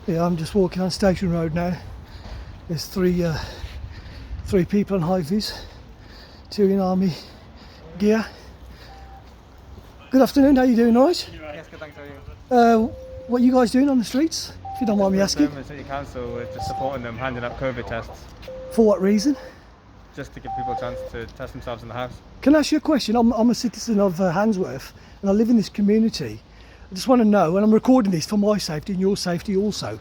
Yeah, I'm just walking on Station Road now. There's three people on high vis, two in army gear. Good afternoon, how you doing, all right? Yes, good, thanks, how are you? What are you guys doing on the streets, if you don't mind me asking? Birmingham City Council, we're just supporting them, handing out COVID tests, For what reason? just to give people a chance to test themselves in the house. Can I ask you a question? I'm a citizen of Handsworth and I live in this community. I just want to know, and I'm recording this for my safety and your safety also,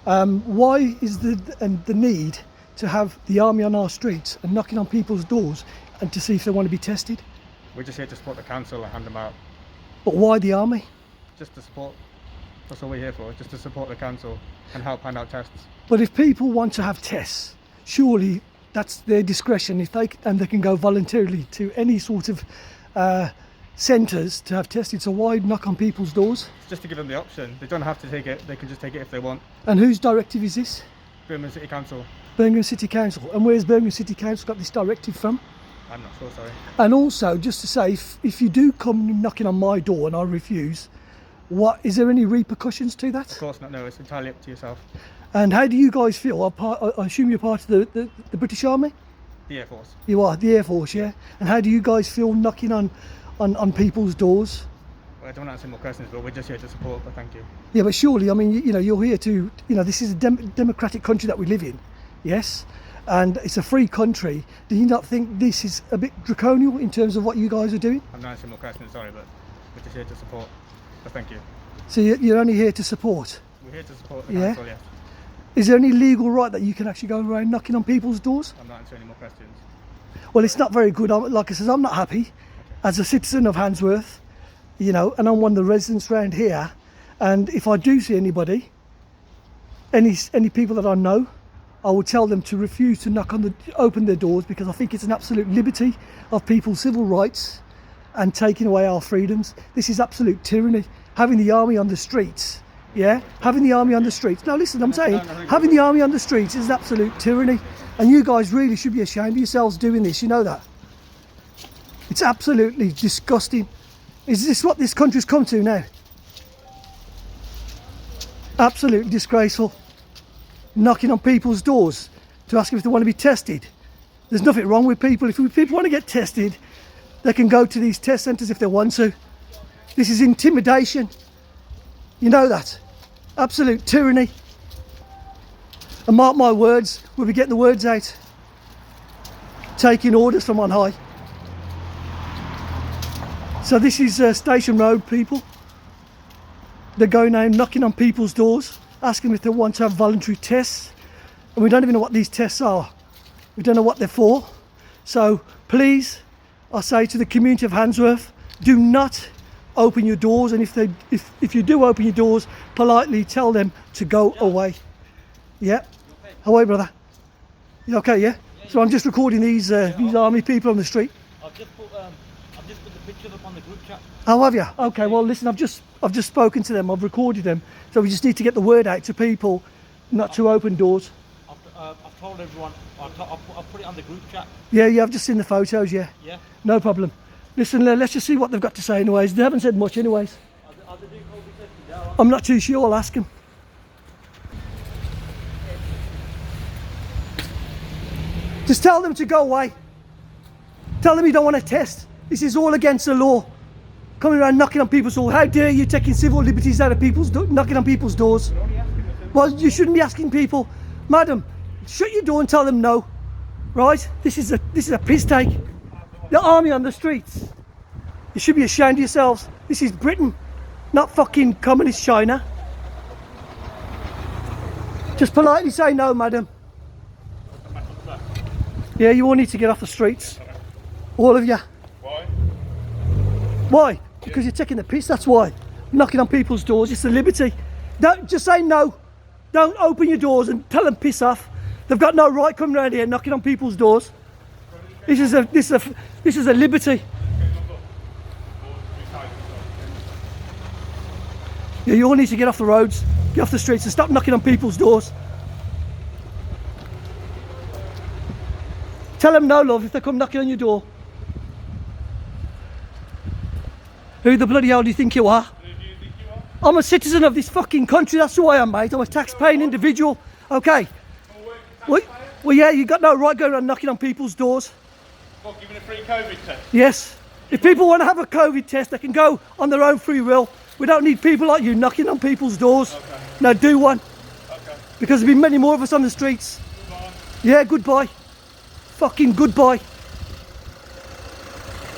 why is the need to have the army on our streets and knocking on people's doors and to see if they want to be tested? We're just here to support the council and hand them out, But why the army? just to support. That's all we're here for, just to support the council and help hand out tests. But if people want to have tests, surely that's their discretion. If they can go voluntarily to any sort of centres to have tested. So why knock on people's doors? It's just to give them the option. They don't have to take it, they can just take it if they want. And whose directive is this? Birmingham City Council. Birmingham City Council. And where's Birmingham City Council got this directive from? I'm not sure, sorry. And also, just to say, if you do come knocking on my door and I refuse, is there any repercussions to that? Of course not, no, it's entirely up to yourself. And how do you guys feel? I assume you're part of the British Army? The Air Force. You are, the Air Force, yeah? And how do you guys feel knocking on people's doors? Well, I don't want to answer more questions, but we're just here to support, but thank you. Yeah, but surely, I mean, you're here to, this is a democratic country that we live in, yes? And it's a free country. Do you not think this is a bit draconian in terms of what you guys are doing? I'm not answering more questions, sorry, but we're just here to support, but thank you. So you're only here to support? We're here to support the Yeah. council, yes. Is there any legal right that you can actually go around knocking on people's doors? I'm not answering any more questions. Well, it's not very good. Like I said, I'm not happy as a citizen of Handsworth, and I'm one of the residents around here. And if I do see anybody, any people that I know, I would tell them to refuse to open their doors, because I think it's an absolute liberty of people's civil rights and taking away our freedoms. This is absolute tyranny. Having the army on the streets, yeah? Having the army on the streets. No, listen, I'm saying, having the army on the streets is absolute tyranny. And you guys really should be ashamed of yourselves doing this, you know that? It's absolutely disgusting. Is this what this country's come to now? Absolutely disgraceful. Knocking on people's doors to ask if they want to be tested. There's nothing wrong with people. If people want to get tested, they can go to these test centres if they want to. This is intimidation. You know that. Absolute tyranny. And mark my words, we'll be getting the words out. Taking orders from on high. So this is Station Road, people. They're going out knocking on people's doors, asking if they want to have voluntary tests. And we don't even know what these tests are. We don't know what they're for. So please, I say to the community of Handsworth, do not open your doors. And if you do open your doors, politely tell them to go away. Yeah. How are you, brother? You okay, yeah? So I'm just recording these army people on the street. I've just put the pictures up on the group chat. Oh, have you? Okay, well listen, I've just spoken to them, I've recorded them, so we just need to get the word out to people not to open doors. I've told everyone. I've put it on the group chat. Yeah, I've just seen the photos, yeah. Yeah. No problem. Listen, let's just see what they've got to say anyways. They haven't said much anyways. Are they doing COVID testing now? I'm not too sure, I'll ask them. Just tell them to go away. Tell them you don't want to test. This is all against the law. Coming around knocking on people's doors. How dare you taking civil liberties out of people's knocking on people's doors? Well, you shouldn't be asking people, madam, shut your door and tell them no. Right? This is a piss take. The army on the streets. You should be ashamed of yourselves. This is Britain, not fucking communist China. Just politely say no, madam. Yeah, you all need to get off the streets. All of you. Why? Why? Because you're taking the piss, that's why. Knocking on people's doors, it's a liberty. Don't just say no. Don't open your doors and tell them piss off. They've got no right coming around here knocking on people's doors. This is a liberty. Yeah, you all need to get off the roads, get off the streets and stop knocking on people's doors. Tell them no, love, if they come knocking on your door. Who the bloody hell do you think you are? Who do you think you I'm a citizen of this fucking country. That's who I am, mate. I'm a tax-paying individual. Okay. Well, yeah, you got no right going around knocking on people's doors. What, giving a free COVID test? Yes. If people want to have a COVID test, they can go on their own free will. We don't need people like you knocking on people's doors. Okay. No, do one. Okay. Because there'll be many more of us on the streets. Goodbye. Yeah, goodbye. Fucking goodbye.